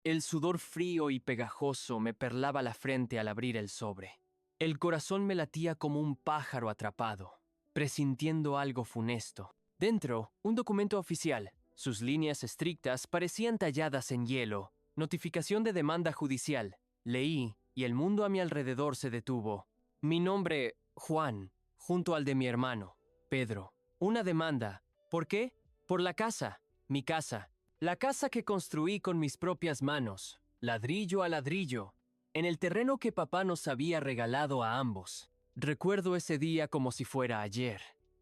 El sudor frío y pegajoso me perlaba la frente al abrir el sobre. El corazón me latía como un pájaro atrapado, presintiendo algo funesto. Dentro, un documento oficial. Sus líneas estrictas parecían talladas en hielo. Notificación de demanda judicial. Leí, y el mundo a mi alrededor se detuvo. Mi nombre, Juan, junto al de mi hermano, Pedro. Una demanda. ¿Por qué? Por la casa, mi casa. La casa que construí con mis propias manos, ladrillo a ladrillo, en el terreno que papá nos había regalado a ambos. Recuerdo ese día como si fuera ayer.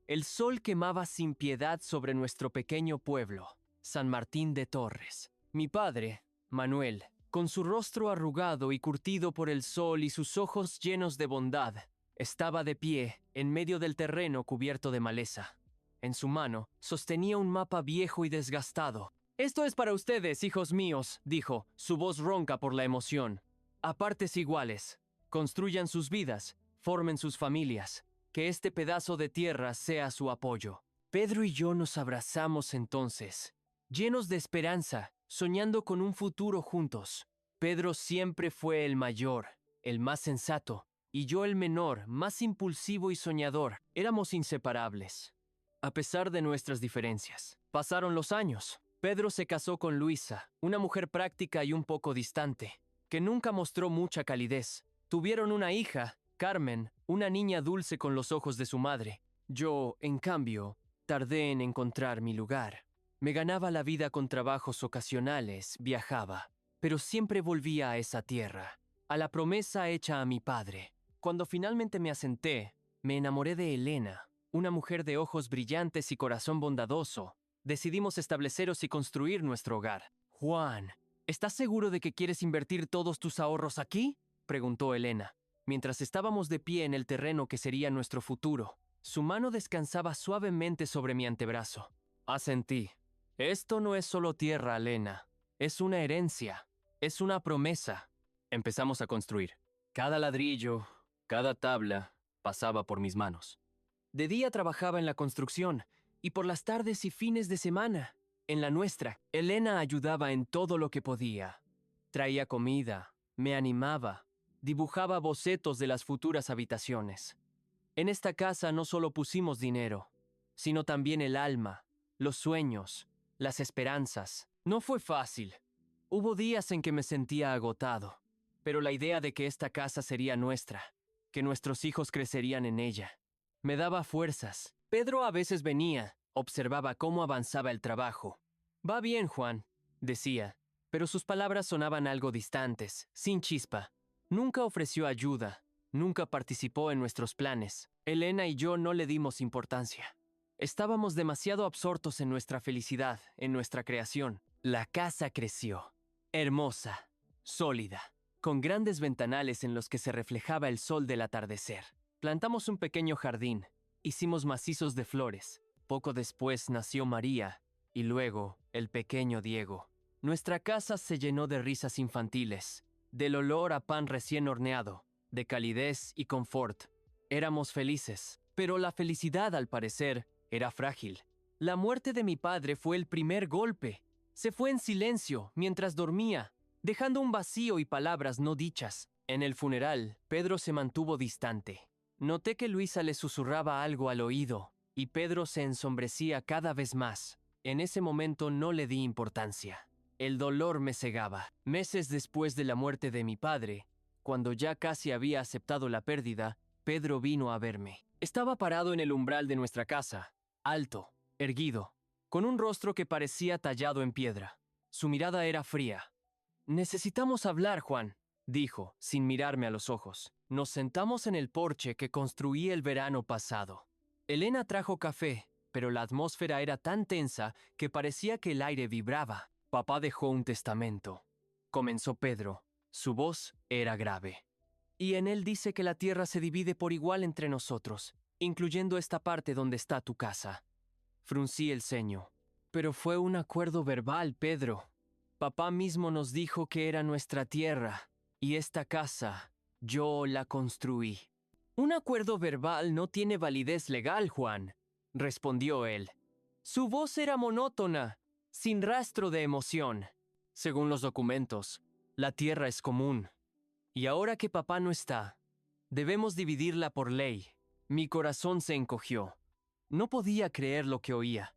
El sol quemaba sin piedad sobre nuestro pequeño pueblo, San Martín de Torres. Mi padre, Manuel, con su rostro arrugado y curtido por el sol y sus ojos llenos de bondad, estaba de pie en medio del terreno cubierto de maleza. En su mano sostenía un mapa viejo y desgastado. «Esto es para ustedes, hijos míos», dijo, su voz ronca por la emoción. «A partes iguales. Construyan sus vidas, formen sus familias. Que este pedazo de tierra sea su apoyo». Pedro y yo nos abrazamos entonces, llenos de esperanza, soñando con un futuro juntos. Pedro siempre fue el mayor, el más sensato, y yo el menor, más impulsivo y soñador. Éramos inseparables, a pesar de nuestras diferencias. Pasaron los años. Pedro se casó con Luisa, una mujer práctica y un poco distante, que nunca mostró mucha calidez. Tuvieron una hija, Carmen, una niña dulce con los ojos de su madre. Yo, en cambio, tardé en encontrar mi lugar. Me ganaba la vida con trabajos ocasionales, viajaba, pero siempre volvía a esa tierra, a la promesa hecha a mi padre. Cuando finalmente me asenté, me enamoré de Elena, una mujer de ojos brillantes y corazón bondadoso. Decidimos establecernos y construir nuestro hogar. «Juan, ¿estás seguro de que quieres invertir todos tus ahorros aquí?», preguntó Elena, mientras estábamos de pie en el terreno que sería nuestro futuro. Su mano descansaba suavemente sobre mi antebrazo. Asentí. «Esto no es solo tierra, Elena. Es una herencia. Es una promesa». Empezamos a construir. Cada ladrillo, cada tabla, pasaba por mis manos. De día trabajaba en la construcción, y por las tardes y fines de semana, en la nuestra, Elena ayudaba en todo lo que podía. Traía comida, me animaba, dibujaba bocetos de las futuras habitaciones. En esta casa no solo pusimos dinero, sino también el alma, los sueños, las esperanzas. No fue fácil. Hubo días en que me sentía agotado, pero la idea de que esta casa sería nuestra, que nuestros hijos crecerían en ella, me daba fuerzas. Pedro a veces venía, observaba cómo avanzaba el trabajo. «Va bien, Juan», decía, pero sus palabras sonaban algo distantes, sin chispa. Nunca ofreció ayuda, nunca participó en nuestros planes. Elena y yo no le dimos importancia. Estábamos demasiado absortos en nuestra felicidad, en nuestra creación. La casa creció, hermosa, sólida, con grandes ventanales en los que se reflejaba el sol del atardecer. Plantamos un pequeño jardín. Hicimos macizos de flores. Poco después nació María, y luego el pequeño Diego. Nuestra casa se llenó de risas infantiles, del olor a pan recién horneado, de calidez y confort. Éramos felices, pero la felicidad, al parecer, era frágil. La muerte de mi padre fue el primer golpe. Se fue en silencio mientras dormía, dejando un vacío y palabras no dichas. En el funeral, Pedro se mantuvo distante. Noté que Luisa le susurraba algo al oído, y Pedro se ensombrecía cada vez más. En ese momento no le di importancia. El dolor me cegaba. Meses después de la muerte de mi padre, cuando ya casi había aceptado la pérdida, Pedro vino a verme. Estaba parado en el umbral de nuestra casa, alto, erguido, con un rostro que parecía tallado en piedra. Su mirada era fría. «Necesitamos hablar, Juan», dijo, sin mirarme a los ojos. Nos sentamos en el porche que construí el verano pasado. Elena trajo café, pero la atmósfera era tan tensa que parecía que el aire vibraba. «Papá dejó un testamento», comenzó Pedro. Su voz era grave. «Y en él dice que la tierra se divide por igual entre nosotros, incluyendo esta parte donde está tu casa». Fruncí el ceño. «Pero fue un acuerdo verbal, Pedro. Papá mismo nos dijo que era nuestra tierra, y esta casa yo la construí». «Un acuerdo verbal no tiene validez legal, Juan», respondió él. Su voz era monótona, sin rastro de emoción. Según los documentos, la tierra es común. Y ahora que papá no está, debemos dividirla por ley. Mi corazón se encogió. No podía creer lo que oía.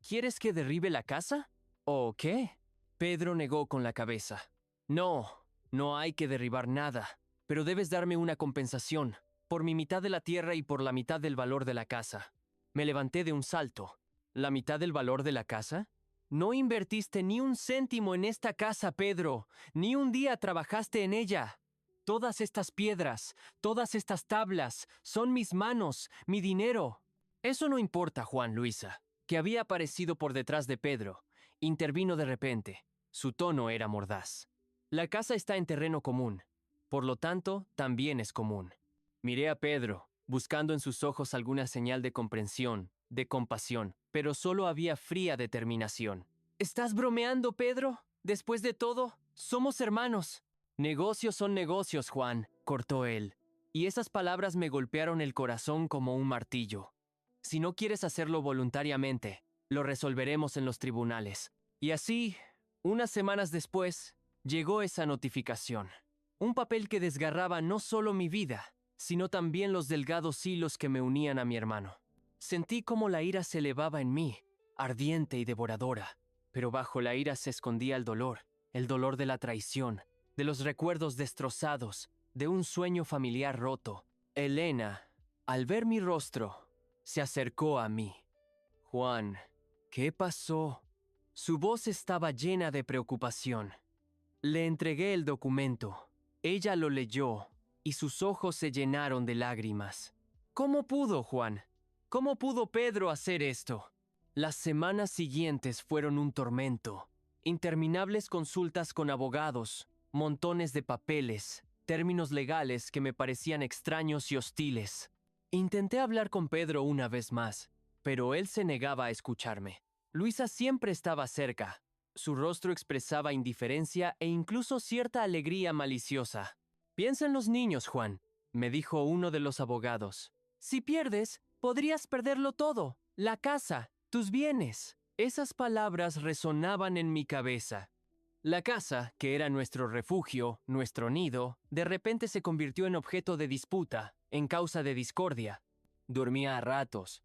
¿Quieres que derribe la casa? ¿O qué? Pedro negó con la cabeza. No, no hay que derribar nada, pero debes darme una compensación, por mi mitad de la tierra y por la mitad del valor de la casa. Me levanté de un salto. ¿La mitad del valor de la casa? No invertiste ni un céntimo en esta casa, Pedro. Ni un día trabajaste en ella. Todas estas piedras, todas estas tablas, son mis manos, mi dinero. Eso no importa, Juan, Luisa, que había aparecido por detrás de Pedro. Intervino de repente. Su tono era mordaz. La casa está en terreno común. Por lo tanto, también es común. Miré a Pedro, buscando en sus ojos alguna señal de comprensión, de compasión, pero solo había fría determinación. ¿Estás bromeando, Pedro? Después de todo, somos hermanos. Negocios son negocios, Juan, cortó él. Y esas palabras me golpearon el corazón como un martillo. Si no quieres hacerlo voluntariamente, lo resolveremos en los tribunales. Y así, unas semanas después, llegó esa notificación. Un papel que desgarraba no solo mi vida, sino también los delgados hilos que me unían a mi hermano. Sentí como la ira se elevaba en mí, ardiente y devoradora, pero bajo la ira se escondía el dolor de la traición, de los recuerdos destrozados, de un sueño familiar roto. Elena, al ver mi rostro, se acercó a mí. Juan, ¿qué pasó? Su voz estaba llena de preocupación. Le entregué el documento. Ella lo leyó y sus ojos se llenaron de lágrimas. ¿Cómo pudo, Juan? ¿Cómo pudo Pedro hacer esto? Las semanas siguientes fueron un tormento. Interminables consultas con abogados, montones de papeles, términos legales que me parecían extraños y hostiles. Intenté hablar con Pedro una vez más, pero él se negaba a escucharme. Luisa siempre estaba cerca. Su rostro expresaba indiferencia e incluso cierta alegría maliciosa. Piensa en los niños, Juan, me dijo uno de los abogados. Si pierdes, podrías perderlo todo, la casa, tus bienes. Esas palabras resonaban en mi cabeza. La casa, que era nuestro refugio, nuestro nido, de repente se convirtió en objeto de disputa, en causa de discordia. Dormía a ratos,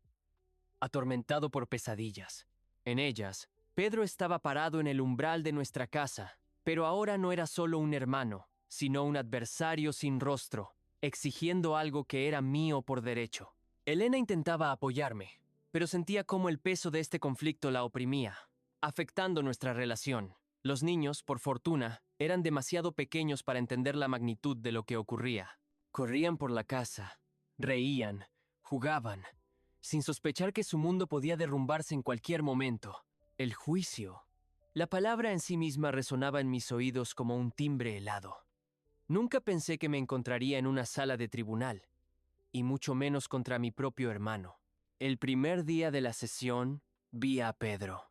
atormentado por pesadillas. En ellas, Pedro estaba parado en el umbral de nuestra casa, pero ahora no era solo un hermano, sino un adversario sin rostro, exigiendo algo que era mío por derecho. Elena intentaba apoyarme, pero sentía cómo el peso de este conflicto la oprimía, afectando nuestra relación. Los niños, por fortuna, eran demasiado pequeños para entender la magnitud de lo que ocurría. Corrían por la casa, reían, jugaban, sin sospechar que su mundo podía derrumbarse en cualquier momento. El juicio. La palabra en sí misma resonaba en mis oídos como un timbre helado. Nunca pensé que me encontraría en una sala de tribunal, y mucho menos contra mi propio hermano. El primer día de la sesión, vi a Pedro.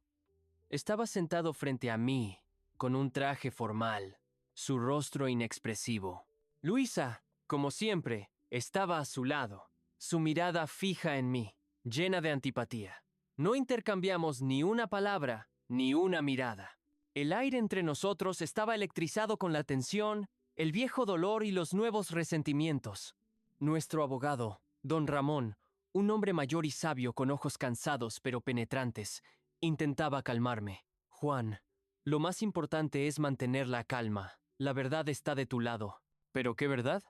Estaba sentado frente a mí, con un traje formal, su rostro inexpresivo. Luisa, como siempre, estaba a su lado, su mirada fija en mí, llena de antipatía. No intercambiamos ni una palabra, ni una mirada. El aire entre nosotros estaba electrizado con la tensión, el viejo dolor y los nuevos resentimientos. Nuestro abogado, don Ramón, un hombre mayor y sabio con ojos cansados pero penetrantes, intentaba calmarme. Juan, lo más importante es mantener la calma. La verdad está de tu lado. ¿Pero qué verdad?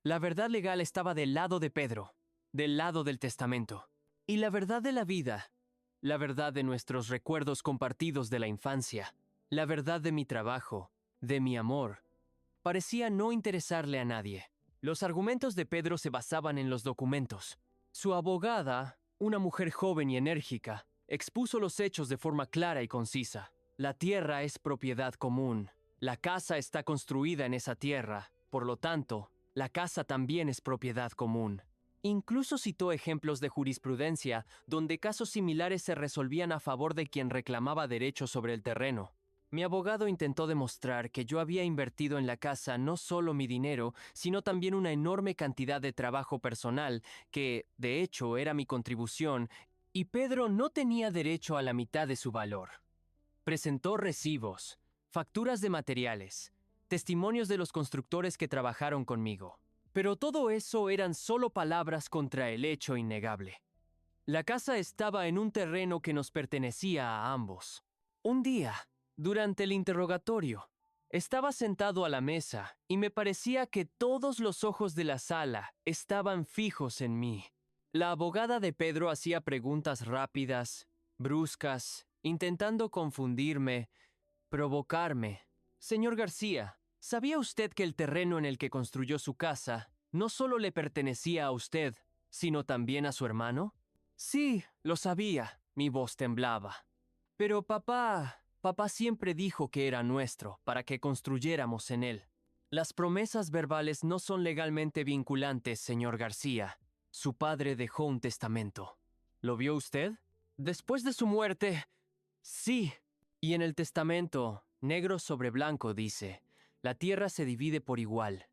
La verdad legal estaba del lado de Pedro, del lado del testamento. Y la verdad de la vida, la verdad de nuestros recuerdos compartidos de la infancia, la verdad de mi trabajo, de mi amor, parecía no interesarle a nadie. Los argumentos de Pedro se basaban en los documentos. Su abogada, una mujer joven y enérgica, expuso los hechos de forma clara y concisa. La tierra es propiedad común. La casa está construida en esa tierra. Por lo tanto, la casa también es propiedad común. Incluso citó ejemplos de jurisprudencia donde casos similares se resolvían a favor de quien reclamaba derechos sobre el terreno. Mi abogado intentó demostrar que yo había invertido en la casa no solo mi dinero, sino también una enorme cantidad de trabajo personal, que, de hecho, era mi contribución, y Pedro no tenía derecho a la mitad de su valor. Presentó recibos, facturas de materiales, testimonios de los constructores que trabajaron conmigo. Pero todo eso eran solo palabras contra el hecho innegable. La casa estaba en un terreno que nos pertenecía a ambos. Un día, durante el interrogatorio, estaba sentado a la mesa y me parecía que todos los ojos de la sala estaban fijos en mí. La abogada de Pedro hacía preguntas rápidas, bruscas, intentando confundirme, provocarme. Señor García, ¿sabía usted que el terreno en el que construyó su casa no solo le pertenecía a usted, sino también a su hermano? Sí, lo sabía. Mi voz temblaba. Pero papá siempre dijo que era nuestro, para que construyéramos en él. Las promesas verbales no son legalmente vinculantes, señor García. Su padre dejó un testamento. ¿Lo vio usted? Después de su muerte, sí. Y en el testamento, negro sobre blanco, dice, la tierra se divide por igual.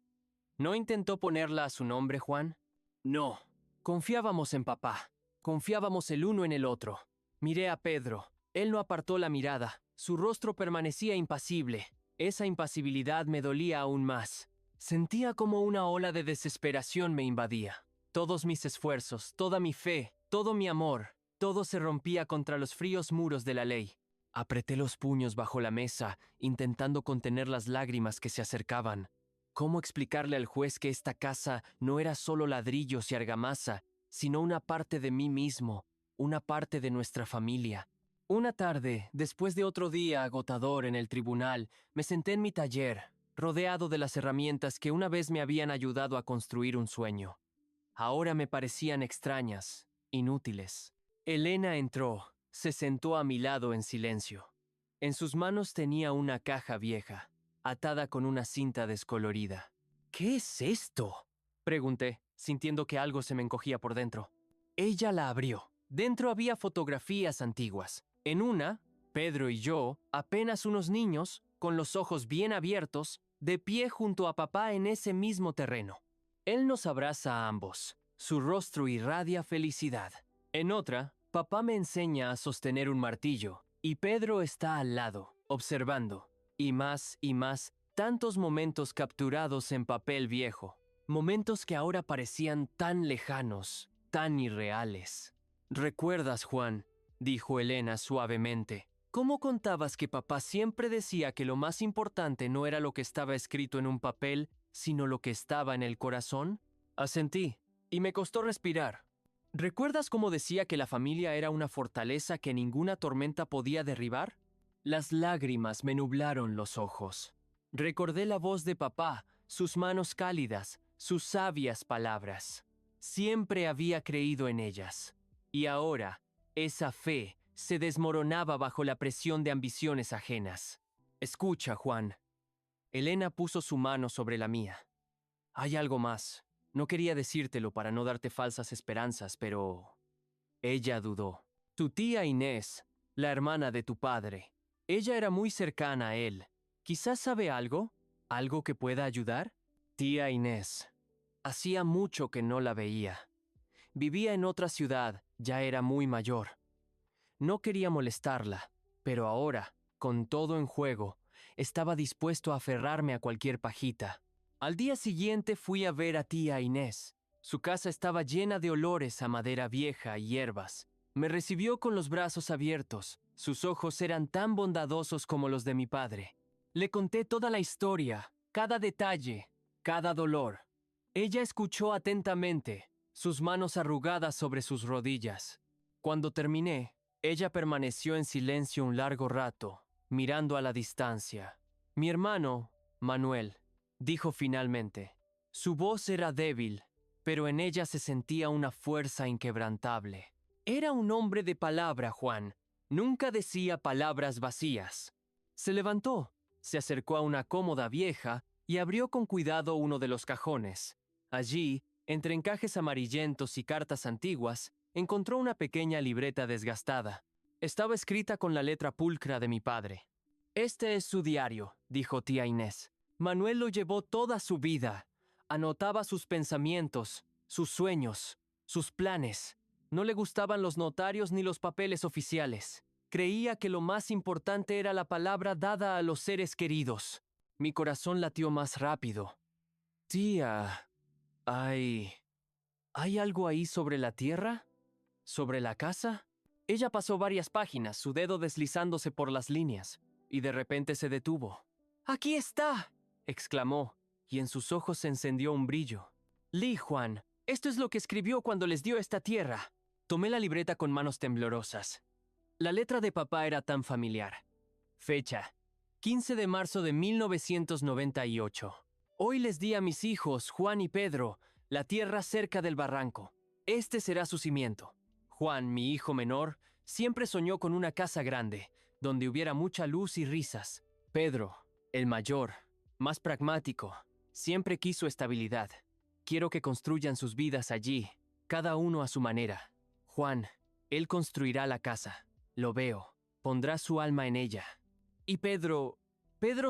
¿No intentó ponerla a su nombre, Juan? No. Confiábamos en papá. Confiábamos el uno en el otro. Miré a Pedro. Él no apartó la mirada. Su rostro permanecía impasible. Esa impasibilidad me dolía aún más. Sentía como una ola de desesperación me invadía. Todos mis esfuerzos, toda mi fe, todo mi amor, todo se rompía contra los fríos muros de la ley. Apreté los puños bajo la mesa, intentando contener las lágrimas que se acercaban. ¿Cómo explicarle al juez que esta casa no era solo ladrillos y argamasa, sino una parte de mí mismo, una parte de nuestra familia? Una tarde, después de otro día agotador en el tribunal, me senté en mi taller, rodeado de las herramientas que una vez me habían ayudado a construir un sueño. Ahora me parecían extrañas, inútiles. Elena entró, se sentó a mi lado en silencio. En sus manos tenía una caja vieja, atada con una cinta descolorida. ¿Qué es esto?, pregunté, sintiendo que algo se me encogía por dentro. Ella la abrió. Dentro había fotografías antiguas. En una, Pedro y yo, apenas unos niños, con los ojos bien abiertos, de pie junto a papá en ese mismo terreno. Él nos abraza a ambos. Su rostro irradia felicidad. En otra, papá me enseña a sostener un martillo, y Pedro está al lado, observando. Y más, tantos momentos capturados en papel viejo. Momentos que ahora parecían tan lejanos, tan irreales. ¿Recuerdas, Juan?, dijo Elena suavemente. ¿Cómo contabas que papá siempre decía que lo más importante no era lo que estaba escrito en un papel, sino lo que estaba en el corazón? Asentí, y me costó respirar. ¿Recuerdas cómo decía que la familia era una fortaleza que ninguna tormenta podía derribar? Las lágrimas me nublaron los ojos. Recordé la voz de papá, sus manos cálidas, sus sabias palabras. Siempre había creído en ellas. Y ahora, esa fe se desmoronaba bajo la presión de ambiciones ajenas. Escucha, Juan. Elena puso su mano sobre la mía. Hay algo más. No quería decírtelo para no darte falsas esperanzas, pero... Ella dudó. Tu tía Inés, la hermana de tu padre. Ella era muy cercana a él. ¿Quizás sabe algo? ¿Algo que pueda ayudar? Tía Inés. Hacía mucho que no la veía. Vivía en otra ciudad, ya era muy mayor. No quería molestarla, pero ahora, con todo en juego, estaba dispuesto a aferrarme a cualquier pajita. Al día siguiente fui a ver a tía Inés. Su casa estaba llena de olores a madera vieja y hierbas. Me recibió con los brazos abiertos. Sus ojos eran tan bondadosos como los de mi padre. Le conté toda la historia, cada detalle, cada dolor. Ella escuchó atentamente, sus manos arrugadas sobre sus rodillas. Cuando terminé, ella permaneció en silencio un largo rato, mirando a la distancia. Mi hermano, Manuel, dijo finalmente. Su voz era débil, pero en ella se sentía una fuerza inquebrantable. Era un hombre de palabra, Juan. Nunca decía palabras vacías. Se levantó, se acercó a una cómoda vieja y abrió con cuidado uno de los cajones. Allí, entre encajes amarillentos y cartas antiguas, encontró una pequeña libreta desgastada. Estaba escrita con la letra pulcra de mi padre. Este es su diario, dijo tía Inés. Manuel lo llevó toda su vida. Anotaba sus pensamientos, sus sueños, sus planes. No le gustaban los notarios ni los papeles oficiales. Creía que lo más importante era la palabra dada a los seres queridos. Mi corazón latió más rápido. Tía, ¿hay algo ahí sobre la tierra? ¿Sobre la casa? Ella pasó varias páginas, su dedo deslizándose por las líneas, y de repente se detuvo. ¡Aquí está!, exclamó, y en sus ojos se encendió un brillo. Li Juan, esto es lo que escribió cuando les dio esta tierra. Tomé la libreta con manos temblorosas. La letra de papá era tan familiar. Fecha: 15 de marzo de 1998. Hoy les di a mis hijos, Juan y Pedro, la tierra cerca del barranco. Este será su cimiento. Juan, mi hijo menor, siempre soñó con una casa grande, donde hubiera mucha luz y risas. Pedro, el mayor, más pragmático, siempre quiso estabilidad. Quiero que construyan sus vidas allí, cada uno a su manera. Juan, él construirá la casa. Lo veo. Pondrá su alma en ella. Y Pedro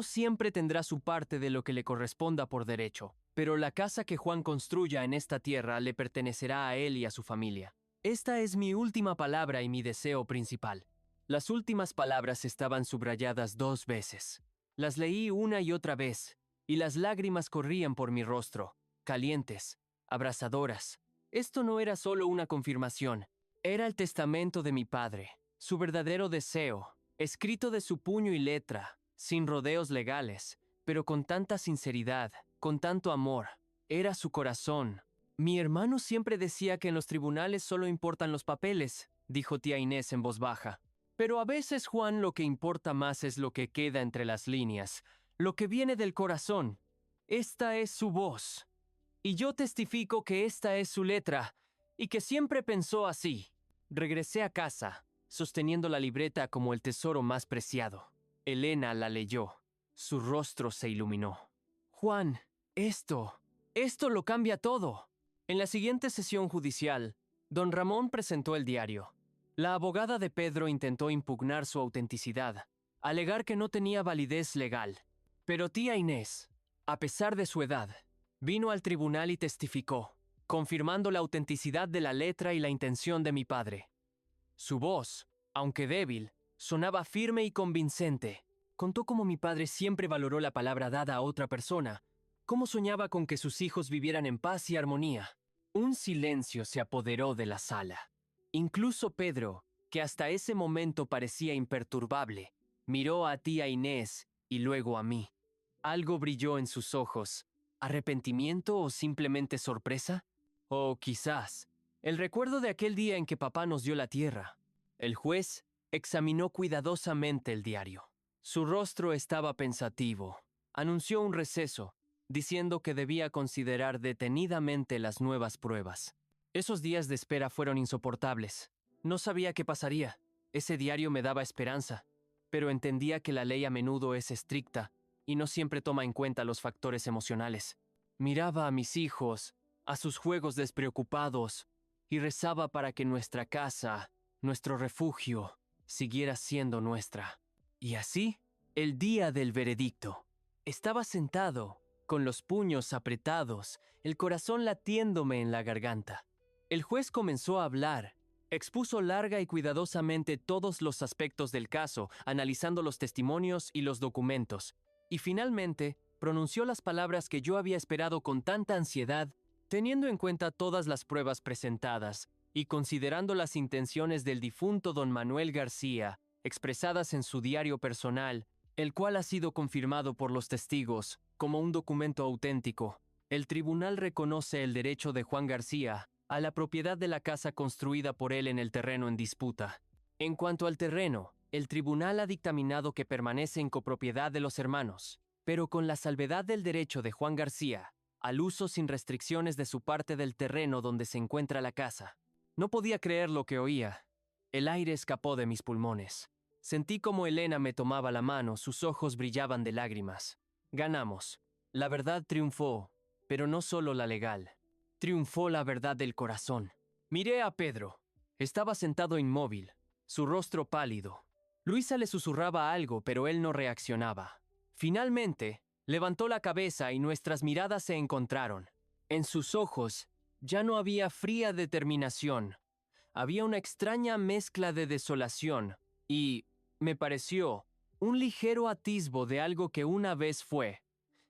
siempre tendrá su parte de lo que le corresponda por derecho. Pero la casa que Juan construya en esta tierra le pertenecerá a él y a su familia. Esta es mi última palabra y mi deseo principal. Las últimas palabras estaban subrayadas 2 veces. Las leí una y otra vez, y las lágrimas corrían por mi rostro, calientes, abrasadoras. Esto no era solo una confirmación, era el testamento de mi padre, su verdadero deseo, escrito de su puño y letra, sin rodeos legales, pero con tanta sinceridad, con tanto amor. Era su corazón. Mi hermano siempre decía que en los tribunales solo importan los papeles, dijo tía Inés en voz baja. Pero a veces, Juan, lo que importa más es lo que queda entre las líneas, lo que viene del corazón. Esta es su voz. Y yo testifico que esta es su letra, y que siempre pensó así. Regresé a casa, sosteniendo la libreta como el tesoro más preciado. Elena la leyó. Su rostro se iluminó. Juan, esto lo cambia todo. En la siguiente sesión judicial, don Ramón presentó el diario. La abogada de Pedro intentó impugnar su autenticidad, alegar que no tenía validez legal. Pero tía Inés, a pesar de su edad, vino al tribunal y testificó, confirmando la autenticidad de la letra y la intención de mi padre. Su voz, aunque débil, sonaba firme y convincente. Contó cómo mi padre siempre valoró la palabra dada a otra persona, cómo soñaba con que sus hijos vivieran en paz y armonía. Un silencio se apoderó de la sala. Incluso Pedro, que hasta ese momento parecía imperturbable, miró a tía Inés y luego a mí. Algo brilló en sus ojos. ¿Arrepentimiento o simplemente sorpresa? O quizás, el recuerdo de aquel día en que papá nos dio la tierra. El juez examinó cuidadosamente el diario. Su rostro estaba pensativo. Anunció un receso, diciendo que debía considerar detenidamente las nuevas pruebas. Esos días de espera fueron insoportables. No sabía qué pasaría. Ese diario me daba esperanza, pero entendía que la ley a menudo es estricta y no siempre toma en cuenta los factores emocionales. Miraba a mis hijos, a sus juegos despreocupados, y rezaba para que nuestra casa, nuestro refugio, siguiera siendo nuestra. Y así, el día del veredicto. Estaba sentado, con los puños apretados, el corazón latiéndome en la garganta. El juez comenzó a hablar. Expuso larga y cuidadosamente todos los aspectos del caso, analizando los testimonios y los documentos. Y finalmente, pronunció las palabras que yo había esperado con tanta ansiedad, teniendo en cuenta todas las pruebas presentadas y considerando las intenciones del difunto don Manuel García, expresadas en su diario personal, el cual ha sido confirmado por los testigos como un documento auténtico. El tribunal reconoce el derecho de Juan García a la propiedad de la casa construida por él en el terreno en disputa. En cuanto al terreno, el tribunal ha dictaminado que permanece en copropiedad de los hermanos, pero con la salvedad del derecho de Juan García al uso sin restricciones de su parte del terreno donde se encuentra la casa. No podía creer lo que oía. El aire escapó de mis pulmones. Sentí como Elena me tomaba la mano, sus ojos brillaban de lágrimas. Ganamos. La verdad triunfó, pero no solo la legal. Triunfó la verdad del corazón. Miré a Pedro. Estaba sentado inmóvil, su rostro pálido. Luisa le susurraba algo, pero él no reaccionaba. Finalmente, levantó la cabeza y nuestras miradas se encontraron. En sus ojos ya no había fría determinación. Había una extraña mezcla de desolación, y me pareció un ligero atisbo de algo que una vez fue.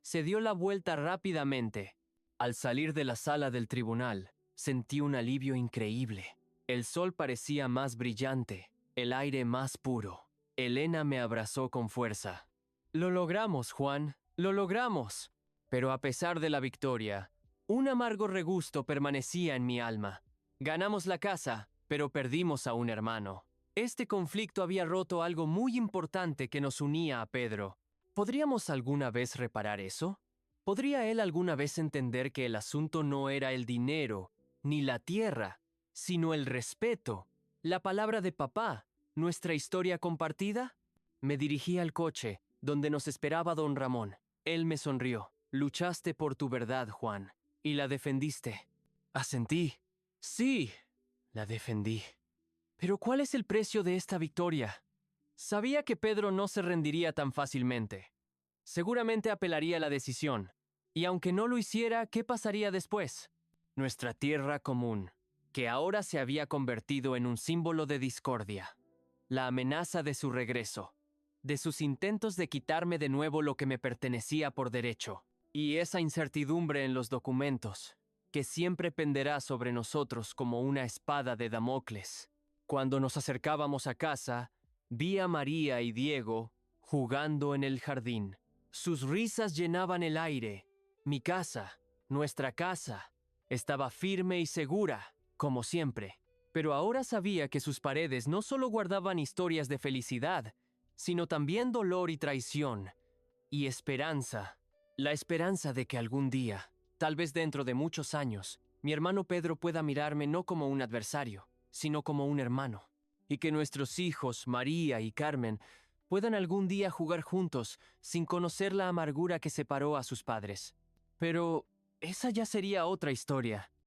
Se dio la vuelta rápidamente. Al salir de la sala del tribunal, sentí un alivio increíble. El sol parecía más brillante, el aire más puro. Elena me abrazó con fuerza. Lo logramos, Juan, lo logramos. Pero a pesar de la victoria, un amargo regusto permanecía en mi alma. Ganamos la casa, pero perdimos a un hermano. Este conflicto había roto algo muy importante que nos unía a Pedro. ¿Podríamos alguna vez reparar eso? ¿Podría él alguna vez entender que el asunto no era el dinero, ni la tierra, sino el respeto, la palabra de papá, nuestra historia compartida? Me dirigí al coche, donde nos esperaba don Ramón. Él me sonrió. Luchaste por tu verdad, Juan, y la defendiste. Asentí. Sí, la defendí. Pero ¿cuál es el precio de esta victoria? Sabía que Pedro no se rendiría tan fácilmente. Seguramente apelaría la decisión. Y aunque no lo hiciera, ¿qué pasaría después? Nuestra tierra común, que ahora se había convertido en un símbolo de discordia. La amenaza de su regreso, de sus intentos de quitarme de nuevo lo que me pertenecía por derecho, y esa incertidumbre en los documentos, que siempre penderá sobre nosotros como una espada de Damocles. Cuando nos acercábamos a casa, vi a María y Diego jugando en el jardín. Sus risas llenaban el aire. Mi casa, nuestra casa, estaba firme y segura, como siempre. Pero ahora sabía que sus paredes no solo guardaban historias de felicidad, sino también dolor y traición, y esperanza. La esperanza de que algún día, tal vez dentro de muchos años, mi hermano Pedro pueda mirarme no como un adversario, sino como un hermano, y que nuestros hijos, María y Carmen, puedan algún día jugar juntos sin conocer la amargura que separó a sus padres. Pero esa ya sería otra historia.